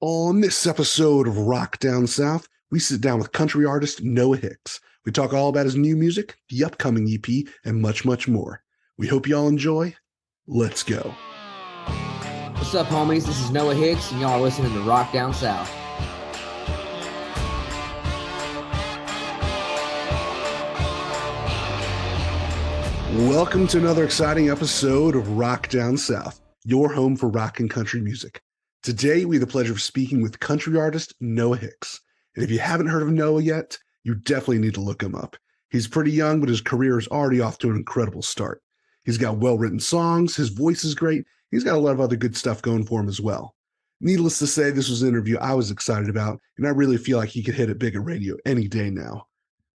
On this episode of Rock Down South, we sit down with country artist Noah Hicks. We talk all about his new music, the upcoming EP, and much, much more. We hope y'all enjoy. Let's go. What's up, homies? This is Noah Hicks, and y'all are listening to Rock Down South. Welcome to another exciting episode of Rock Down South, your home for rock and country music. Today, we have the pleasure of speaking with country artist Noah Hicks. And if you haven't heard of Noah yet, you definitely need to look him up. He's pretty young, but his career is already off to an incredible start. He's got well-written songs, his voice is great, he's got a lot of other good stuff going for him as well. Needless to say, this was an interview I was excited about, and I really feel like he could hit it big at radio any day now.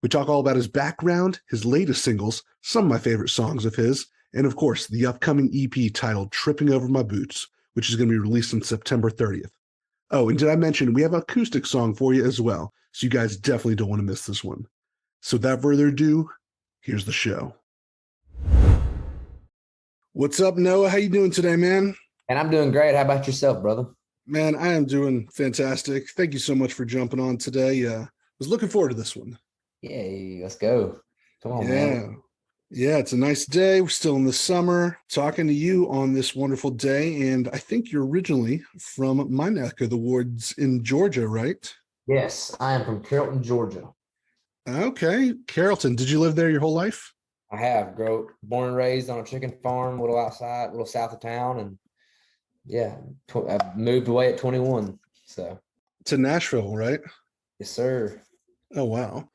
We talk all about his background, his latest singles, some of my favorite songs of his, and of course, the upcoming EP titled Tripping Over My Boots, which is going to be released on September 30th. Oh, and did I mention we have an acoustic song for you as well, so you guys definitely don't want to miss this one. So without further ado, here's the show. What's up, Noah? How you doing today, man? And I'm doing great. How about yourself, brother? Man, I am doing fantastic. Thank you so much for jumping on today. Was looking forward to this one. Yeah, let's go. Come on, Yeah. man. Yeah, it's a nice day. We're still in the summer, talking to you on this wonderful day. And I think you're originally from my neck of the woods in Georgia, right? Yes, I am from Carrollton, Georgia. Okay. Carrollton, did you live there your whole life? I have born and raised on a chicken farm, a little south of town, and yeah, I moved away at 21. So To Nashville, right? yes, sir. Oh, wow.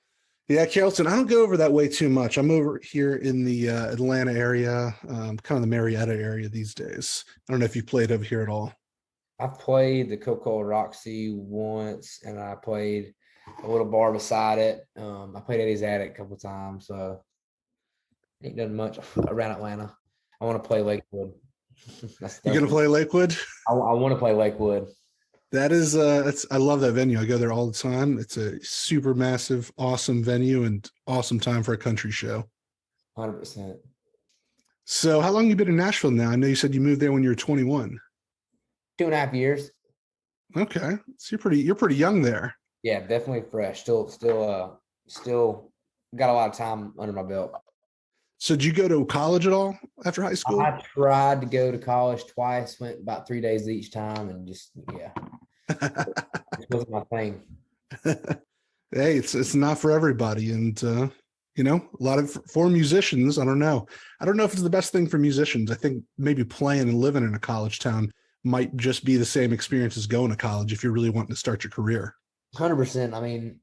Yeah, Carrollton, I don't go over that way too much. I'm over here in the Atlanta area, kind of the Marietta area these days. I don't know if you played over here at all. I've played the Coca-Cola Roxy once, and I played a little bar beside it. I played Eddie's Attic a couple of times, so ain't done much around Atlanta. I want to play Lakewood. You gonna play Lakewood? I want to play Lakewood. That is, I love that venue. I go there all the time. It's a super massive, awesome venue and awesome time for a country show. 100%. So how long have you been in Nashville now? I know you said you moved there when you were 21. 2.5 years. Okay. So you're pretty young there. Yeah, definitely fresh. Still got a lot of time under my belt. So did you go to college at all after high school? I tried to go to college twice, went about 3 days each time, and just, yeah, it wasn't my thing. Hey, it's not for everybody. And, a lot of, for musicians, I don't know if it's the best thing for musicians. I think maybe playing and living in a college town might just be the same experience as going to college if you're really wanting to start your career. 100%. I mean,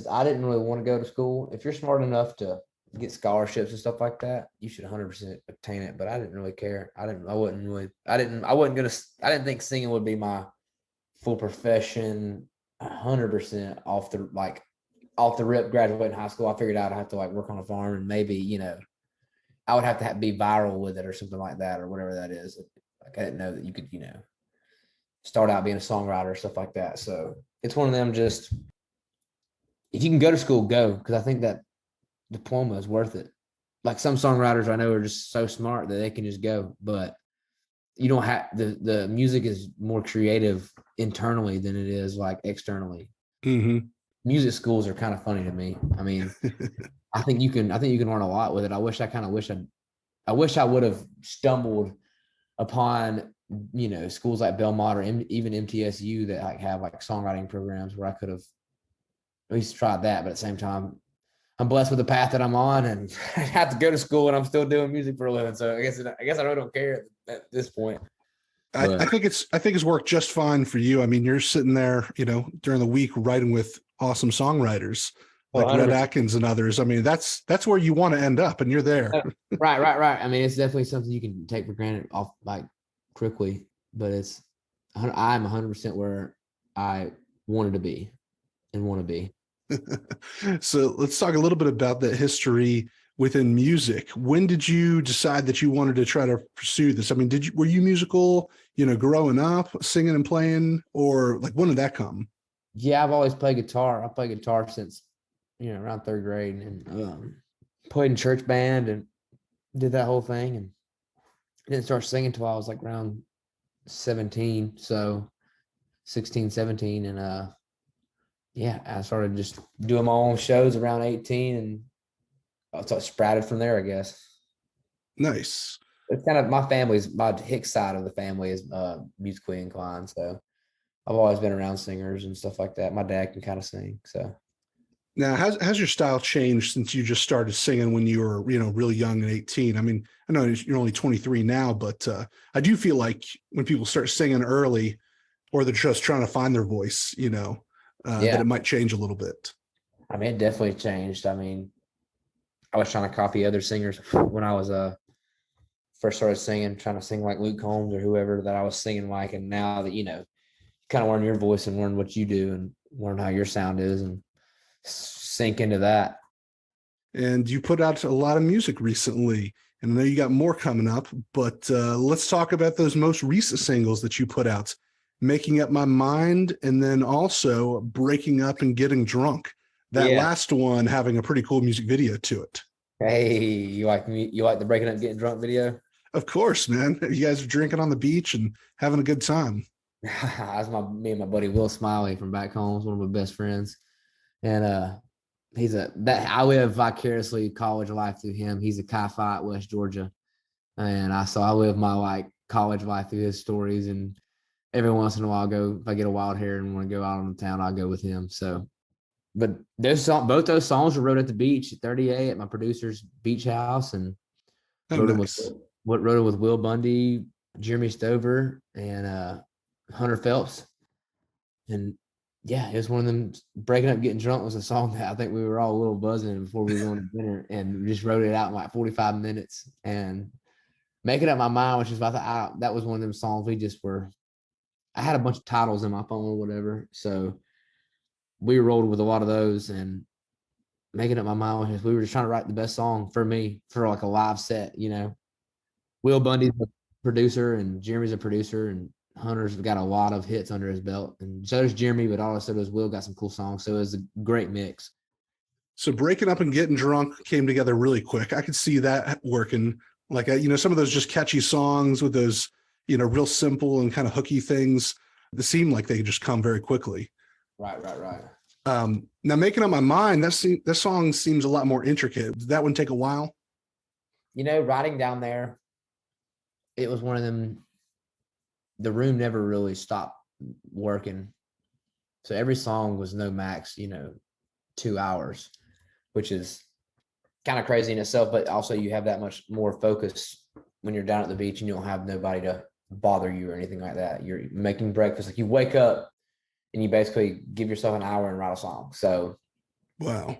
I didn't really want to go to school. If you're smart enough to get scholarships and stuff like that, you should 100% obtain it. But I didn't really care. I didn't think singing would be my full profession 100% off the rip graduating high school. I figured out I have to work on a farm and maybe, I would have to be viral with it or something like that or whatever that is. I didn't know that you could, start out being a songwriter or stuff like that. So it's one of them, just if you can go to school, go, because I think that diploma is worth it. Like some songwriters I know are just so smart that they can just go, but you don't have the music is more creative internally than it is externally. Mm-hmm. Music schools are kind of funny to me. I mean, I think you can learn a lot with it. I wish I would have stumbled upon, schools like Belmont or even MTSU that have songwriting programs where I could have at least tried that. But at the same time, I'm blessed with the path that I'm on, and I have to go to school, and I'm still doing music for a living. So I guess I really don't care at this point. I think it's worked just fine for you. I mean, you're sitting there, during the week writing with awesome songwriters like Red Atkins and others. I mean, that's where you want to end up, and you're there. Right. I mean, it's definitely something you can take for granted off quickly, but I'm 100% where I wanted to be and want to be. So let's talk a little bit about the history within music. When did you decide that you wanted to try to pursue this? I mean, were you musical, growing up, singing and playing, or when did that come? Yeah, I've always played guitar. I played guitar since, around third grade, and played in church band and did that whole thing, and didn't start singing until I was around 17, so 16, 17, and yeah, I started just doing my own shows around 18, and I sort of sprouted from there, I guess. Nice. It's kind of my Hicks side of the family is musically inclined, so I've always been around singers and stuff like that. My dad can kind of sing, so. Now, has your style changed since you just started singing when you were, really young at 18? I mean, I know you're only 23 now, but I do feel like when people start singing early or they're just trying to find their voice, that Yeah, it might change a little bit. I mean, it definitely changed. I mean, I was trying to copy other singers when I was first started singing, trying to sing like Luke Combs or whoever that I was singing like, and now that kind of learn your voice and learn what you do and learn how your sound is and sink into that. And you put out a lot of music recently, and I know you got more coming up, but let's talk about those most recent singles that you put out, Making Up My Mind, and then also Breaking Up and Getting Drunk. That Yeah. last one having a pretty cool music video to it. Hey, you like me? You like the breaking up, getting drunk video? Of course, man. You guys are drinking on the beach and having a good time. That's me and my buddy Will Smiley from back home. He's one of my best friends, and I live vicariously college life through him. He's a Chi Phi at West Georgia, and I live my like college life through his stories. And every once in a while, if I get a wild hair and want to go out on the town, I'll go with him. So, but both those songs were wrote at the beach at 30A at my producer's beach house, and Oh, wrote them with nice. wrote it with Will Bundy, Jeremy Stover, and Hunter Phelps. And yeah, it was one of them. Breaking Up, Getting Drunk was a song that I think we were all a little buzzing before we were going to dinner, and we just wrote it out in like 45 minutes. And Making Up My Mind, which is that was one of them songs we just were. I had a bunch of titles in my phone or whatever, so we rolled with a lot of those. And Making Up My Mind was just, we were just trying to write the best song for me for like a live set. Will Bundy's a producer and Jeremy's a producer, and Hunter's got a lot of hits under his belt, and so does Jeremy, but also does Will, got some cool songs. So it was a great mix. So Breaking Up and Getting Drunk came together really quick. I could see that working. Like, some of those just catchy songs with those, real simple and kind of hooky things that seem like they just come very quickly. Right. Now, Making Up My Mind, that song seems a lot more intricate. Did that one take a while? Riding down there, it was one of them. The room never really stopped working. So every song was no max, 2 hours, which is kind of crazy in itself. But also you have that much more focus when you're down at the beach and you don't have nobody to bother you or anything like that. You're making breakfast. Like you wake up and you basically give yourself an hour and write a song. So Wow.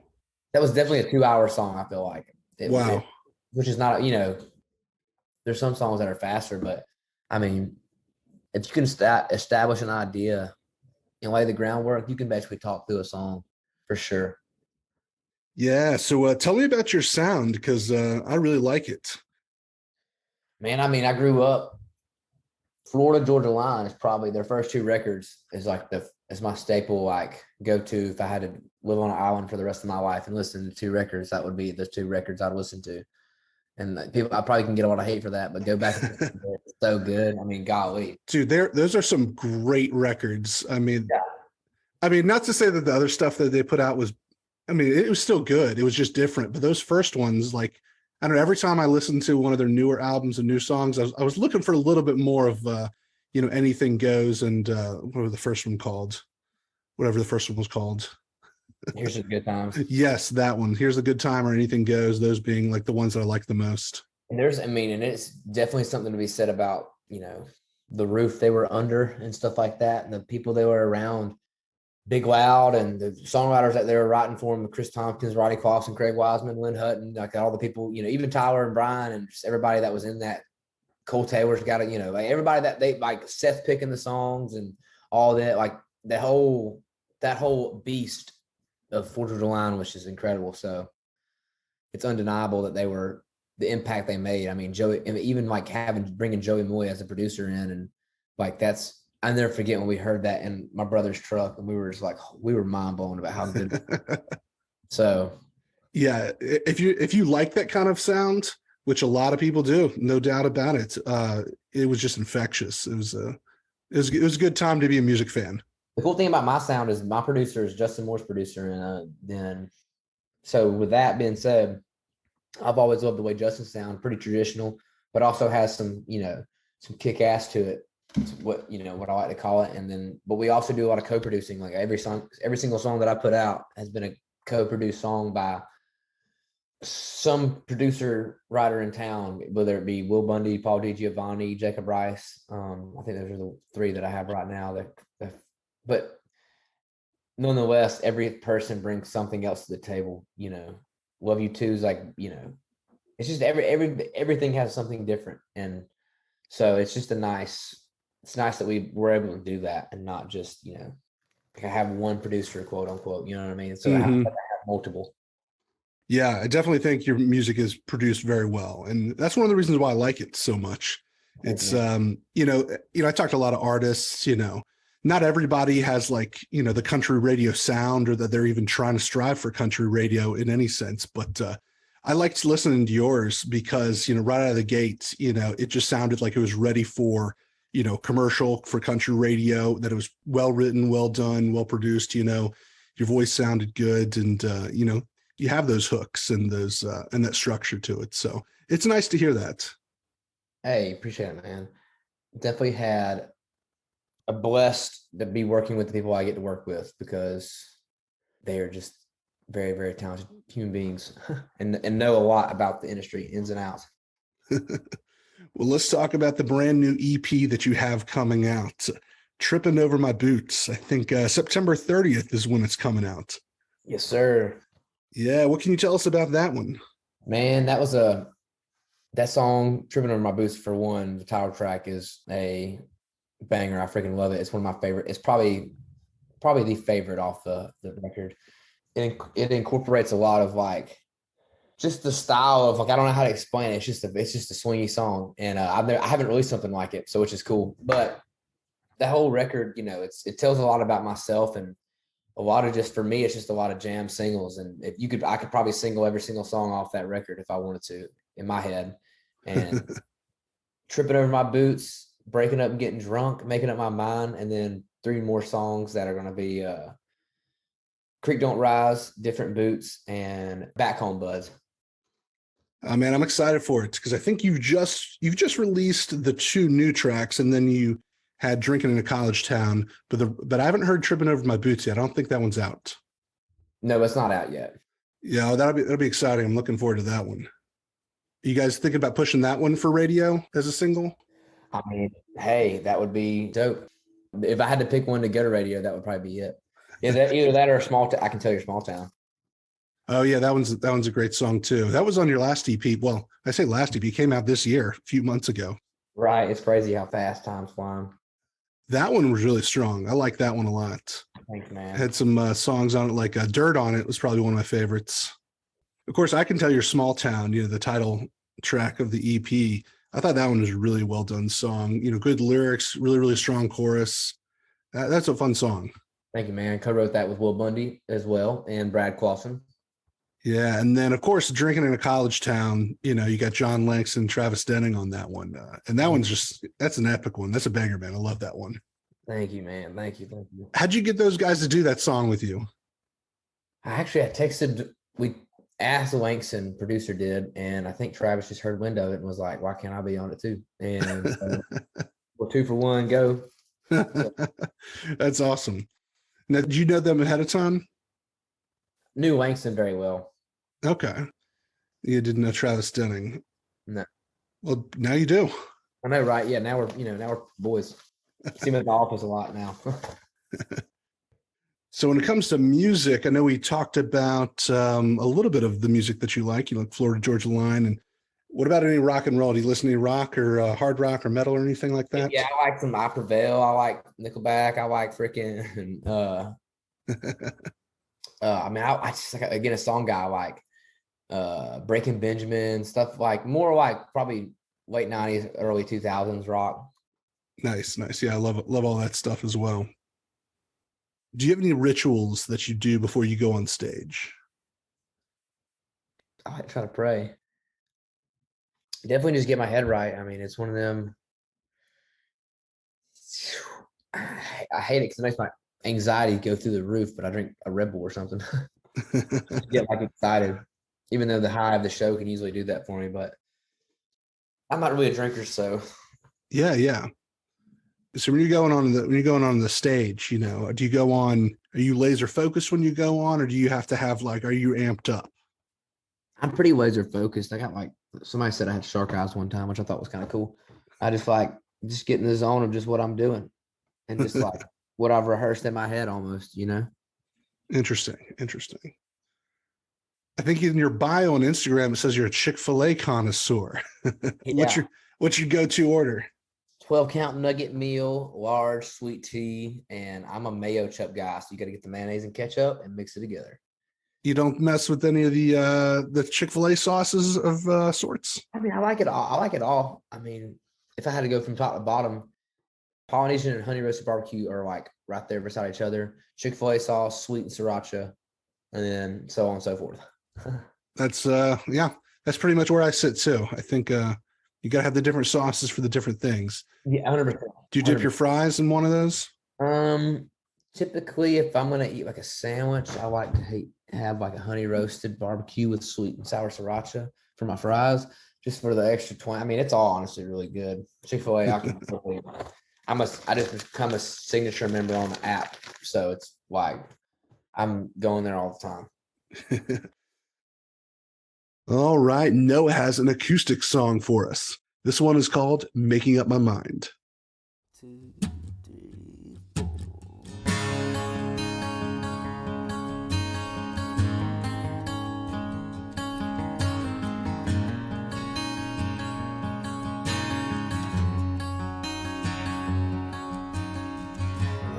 that was definitely a 2 hour song. I feel like Wow. which is not, there's some songs that are faster, but I mean, if you can establish an idea and lay the groundwork, you can basically talk through a song for sure. Yeah. So tell me about your sound, because I really like it. Man, I mean, I grew up Florida Georgia Line is probably their first two records is like is my staple, like go to if I had to live on an island for the rest of my life and listen to two records, that would be the two records I'd listen to. And people, I probably can get a lot of hate for that, but go back and it's so good. I mean, golly. Dude, those are some great records. Yeah. I mean, not to say that the other stuff that they put out was, I mean, it was still good. It was just different. But those first ones, like, I don't know, every time I listened to one of their newer albums and new songs, I was looking for a little bit more of, Anything Goes, and what was the first one called? Whatever the first one was called. Here's the good times. Yes, that one. Here's a Good Time or Anything Goes. Those being like the ones that I like the most. And and it's definitely something to be said about, the roof they were under and stuff like that. And the people they were around, Big Loud, and the songwriters that they were writing for him, Chris Tompkins, Rodney Clawson, Craig Wiseman, Lynn Hutton, like all the people, even Tyler and Brian and just everybody that was in that. Cole Taylor's got it, like everybody that they like Seth picking the songs and all that, like that whole beast of Fortress of the Line, which is incredible. So it's undeniable that they were the impact they made. I mean, Joey, and even like bringing Joey Moy as a producer in, and like I never forget when we heard that in my brother's truck, and we were just like, we were mind blown about how good. So yeah, if you like that kind of sound, which a lot of people do, no doubt about it. It was just infectious. It was a good time to be a music fan. The cool thing about my sound is my producer is Justin Moore's producer, and then so with that being said, I've always loved the way Justin sounds, pretty traditional, but also has some, some kick ass to it. It's what I like to call it. And then, but we also do a lot of co-producing. Like every single song that I put out has been a co-produced song by some producer writer in town, whether it be Will Bundy, Paul DiGiovanni, Jacob Rice. I think those are the three that I have right now. But nonetheless, every person brings something else to the table. Love You Too is like, it's just everything has something different. And so it's nice that we were able to do that and not just, like I have one producer, quote unquote, you know what I mean? So I have multiple. Yeah, I definitely think your music is produced very well. And that's one of the reasons why I like it so much. It's I talked to a lot of artists, not everybody has like, the country radio sound or that they're even trying to strive for country radio in any sense. But I liked listening to yours because, right out of the gate, it just sounded like it was ready for, commercial for country radio, that it was well written, well done, well produced, your voice sounded good. And, you have those hooks and those, and that structure to it. So it's nice to hear that. Hey, appreciate it, man. Definitely had a blessed to be working with the people I get to work with because they are just very, very talented human beings and know a lot about the industry ins and outs. Well, let's talk about the brand new EP that you have coming out, Tripping Over My Boots. I think September 30th is when it's coming out. Yes, sir. Yeah. What can you tell us about that one? Man, that song, Tripping Over My Boots, for one, the title track is a banger. I freaking love it. It's one of my favorite. It's probably the favorite off the record. It incorporates a lot of like just the style of like, I don't know how to explain it. It's just a swingy song, and I haven't released something like it, so which is cool. But the whole record, it tells a lot about myself, and a lot of, just for me, it's just a lot of jam singles. And I could probably single every single song off that record if I wanted to in my head. And Tripping Over My Boots, Breaking Up and Getting Drunk, Making Up My Mind, and then 3 more songs that are going to be Creek Don't Rise, Different Boots, and Back Home Buds. Man, I'm excited for it because I think you've just released the 2 new tracks, and then you had Drinking in a College Town, but I haven't heard Tripping Over My Boots yet. I don't think that one's out. No, it's not out yet. Yeah, that'll be exciting. I'm looking forward to that one. You guys thinking about pushing that one for radio as a single? I mean, hey, that would be dope. If I had to pick one to go to radio, that would probably be it. Either that or I Can Tell You're Small Town. Oh yeah, that one's a great song too. That was on your last EP. Well, I say last EP, came out this year, a few months ago. Right. It's crazy how fast time's flying. That one was really strong. I like that one a lot. Thanks, man. Had some songs on it, like Dirt on It was probably one of my favorites. Of course, I Can Tell You're Small Town, the title track of the EP. I thought that one was a really well done song. Good lyrics, really, really strong chorus. That's a fun song. Thank you, man. Co-wrote that with Will Bundy as well and Brad Clausen. Yeah, and then of course, Drinking in a College Town. You got John Langston, Travis Denning on that one, and that one's that's an epic one. That's a banger, man. I love that one. Thank you, man. Thank you. How'd you get those guys to do that song with you? I texted. We asked Langston, producer did, and I think Travis just heard wind of it and was like, "Why can't I be on it too?" And well, 2 for 1, go. That's awesome. Now, did you know them ahead of time? Knew Langston very well. Okay. You didn't know Travis Denning. No. Well, now you do. I know, right? Yeah, now we're boys. See him at the office a lot now. So when it comes to music, I know we talked about a little bit of the music that you like. You like Florida Georgia Line. And what about any rock and roll? Do you listen to any rock or hard rock or metal or anything like that? Yeah, I like some I Prevail. I like Nickelback. I like freaking I mean, I just, like, again, a song guy, like Breaking Benjamin, stuff like more like probably late 90s, early 2000s rock. Nice. Yeah, I love all that stuff as well. Do you have any rituals that you do before you go on stage? I like to try to pray. Definitely just get my head right. I mean, it's one of them. I hate it because it makes my anxiety go through the roof, but I drink a Red Bull or something. Get like excited, even though the high of the show can easily do that for me. But I'm not really a drinker, so Yeah. So when you're going on the stage, do you go on? Are you laser focused when you go on, or do you have to have like? Are you amped up? I'm pretty laser focused. I got like somebody said I had shark eyes one time, which I thought was kind of cool. I just get in the zone of just what I'm doing and just like what I've rehearsed in my head almost. Interesting. I think in your bio on Instagram it says you're a Chick-fil-A connoisseur. What's Yeah. your go-to order? 12 count nugget meal, large sweet tea, and I'm a mayo chup guy. So you got to get the mayonnaise and ketchup and mix it together. You don't mess with any of the Chick-fil-A sauces of sorts? I mean, I like it all. I like it all. I mean, if I had to go from top to bottom, Polynesian and honey roasted barbecue are like right there beside each other. Chick-fil-A sauce, sweet and sriracha, and then so on and so forth. That's that's pretty much where I sit too. I think you gotta have the different sauces for the different things. Yeah, 100%. Do you dip your fries in one of those? Typically, if I'm gonna eat like a sandwich, I like to have like a honey roasted barbecue with sweet and sour sriracha for my fries, just for the extra 20. I mean, it's all honestly really good. Chick-fil-A, I just become a signature member on the app, so it's like I'm going there all the time. All right, Noah has an acoustic song for us. This one is called "Making Up My Mind." 2, 3, 4.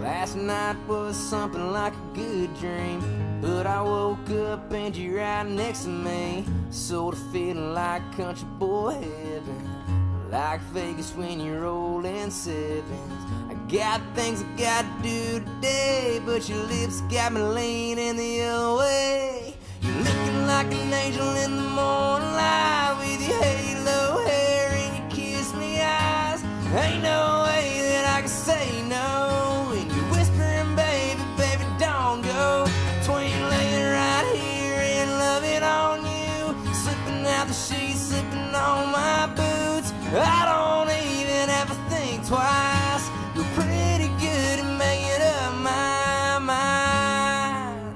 Last night was something like a good dream, but I woke up and you're right next to me. Sort of feeling like country boy heaven, like Vegas when you're rolling sevens. I got things I gotta do today, but your lips got me leaning the other way. You're looking like an angel in the morning light with your halo hair and your kiss me eyes. Ain't no way that I can say no. And you're whispering, baby, baby, don't go. Twin laying right here and loving on you. Slipping out the sheets, slipping on my boots. I don't even have to think twice. You're pretty good at making up my mind.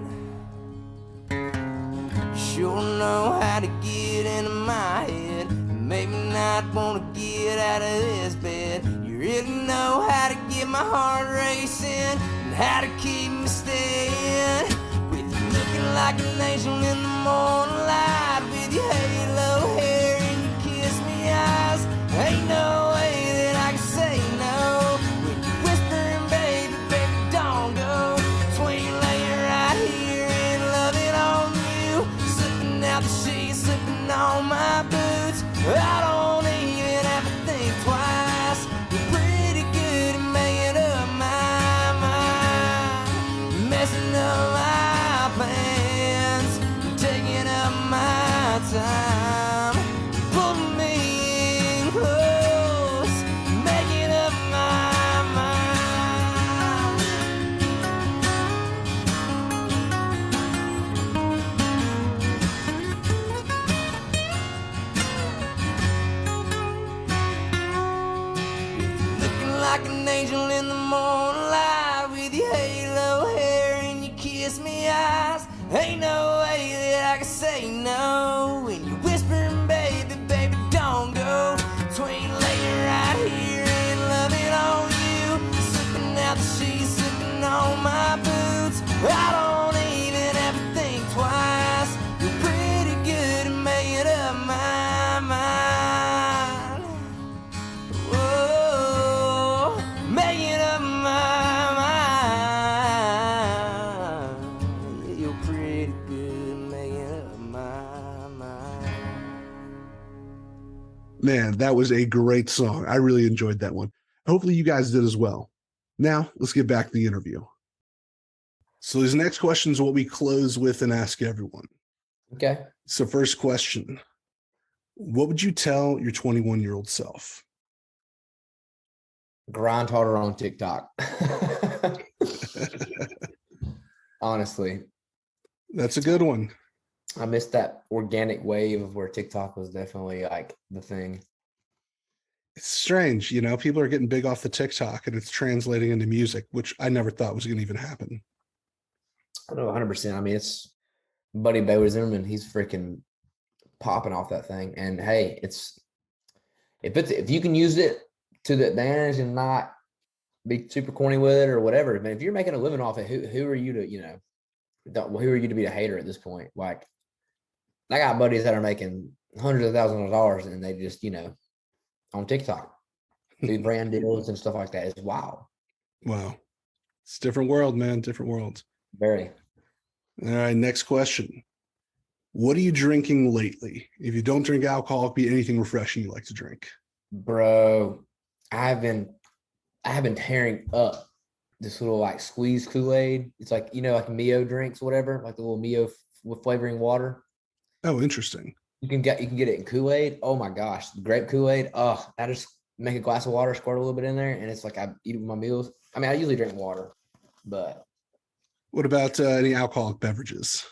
Sure know how to get into my head, maybe not wanna get out of this bed. You really know how to get my heart racing and how to keep me staying. With you looking like an angel in the morning light, with your halo hair and your kiss me eyes. Ain't no way that I can say no. When you're whispering, baby, baby, don't go. Twin laying right here and loving on you. Slipping out the sheets, slipping on my boots. I don't even have to think twice. You're pretty good at making up my mind, messing up my plans, taking up my time, pulling me in close, making up my mind. Looking like an angel in the morning light, with your halo hair and your kiss me eyes. Ain't no way that I can say no. When you're whispering, baby, baby, don't go. Twin laying right here and loving on you. Slipping out the sheets, slipping on my boots. I don't even have to think twice. You're pretty good at making up my mind. Whoa, making up my mind. Yeah, you're pretty good at making up my mind. Man, that was a great song. I really enjoyed that one. Hopefully you guys did as well. Now, let's get back to the interview. So these next questions are what we close with and ask everyone. Okay. So first question, What would you tell your 21-year-old self? Grind harder on TikTok. Honestly, That's a good one. I missed that organic wave of where TikTok was definitely like the thing. It's strange, people are getting big off the TikTok and it's translating into music, which I never thought was going to even happen. I know 100%. I mean, it's Buddy Baylor Zimmerman. He's freaking popping off that thing. And hey, if you can use it to the advantage and not be super corny with it or whatever, man, if you're making a living off it, who are you to, who are you to be a hater at this point? Like, I got buddies that are making hundreds of thousands of dollars and they just, on TikTok do brand deals and stuff like that. It's wild. Wow. It's a different world, man. Different world. Very. All right. Next question. What are you drinking lately? If you don't drink alcohol, it'd be anything refreshing you like to drink. Bro, I've been tearing up this little like squeeze Kool-Aid. It's like, like Mio drinks, whatever, like the little Mio with flavoring water. Oh, interesting. You can get it in Kool-Aid. Oh my gosh, grape Kool-Aid. Oh, I just make a glass of water, squirt a little bit in there, and it's like I eat it with my meals. I mean, I usually drink water, but what about any alcoholic beverages?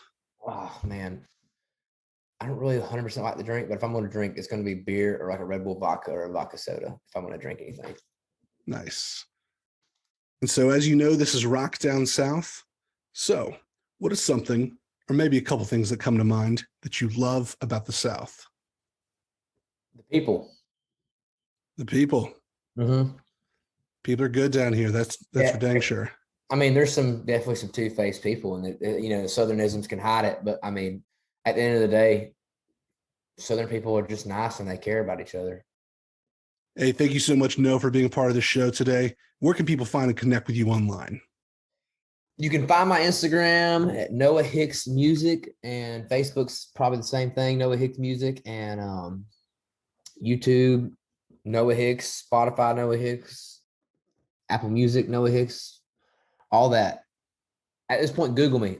Oh man, I don't really 100% like the drink, but if I'm going to drink, it's going to be beer or like a Red Bull vodka or a vodka soda if I'm going to drink anything. Nice. And so, as you know, this is Rock Down South. So, what is something, or maybe a couple things that come to mind that you love about the South? The people. The people. Mm-hmm. People are good down here. That's for dang sure. I mean, there's definitely some two-faced people, and the Southernisms can hide it. But I mean, at the end of the day, Southern people are just nice and they care about each other. Hey, thank you so much, Noah, for being a part of the show today. Where can people find and connect with you online? You can find my Instagram at Noah Hicks Music, and Facebook's probably the same thing, Noah Hicks Music, and YouTube, Noah Hicks, Spotify, Noah Hicks, Apple Music, Noah Hicks, all that. At this point, Google me.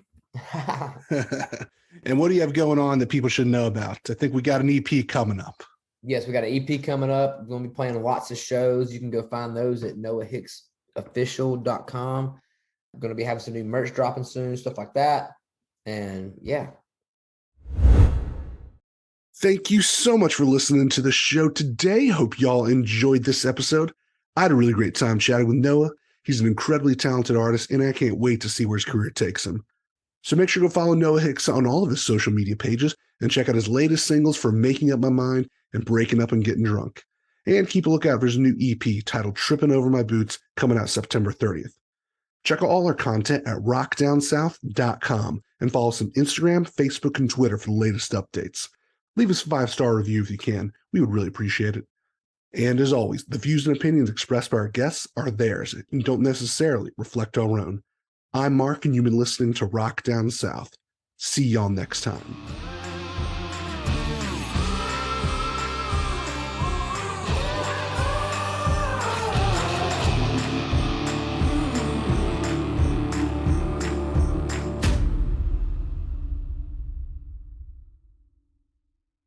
And what do you have going on that people should know about? I think we got an EP coming up. Yes, we got an EP coming up. We're going to be playing lots of shows. You can go find those at noahhicksofficial.com. We're going to be having some new merch dropping soon, stuff like that. And yeah. Thank you so much for listening to the show today. Hope y'all enjoyed this episode. I had a really great time chatting with Noah. He's an incredibly talented artist, and I can't wait to see where his career takes him. So make sure to go follow Noah Hicks on all of his social media pages and check out his latest singles for Making Up My Mind and Breaking Up and Getting Drunk. And keep a lookout for his new EP titled Tripping Over My Boots coming out September 30th. Check out all our content at rockdownsouth.com and follow us on Instagram, Facebook, and Twitter for the latest updates. Leave us a 5-star review if you can. We would really appreciate it. And as always, the views and opinions expressed by our guests are theirs and don't necessarily reflect our own. I'm Mark, and you've been listening to Rock Down South. See y'all next time.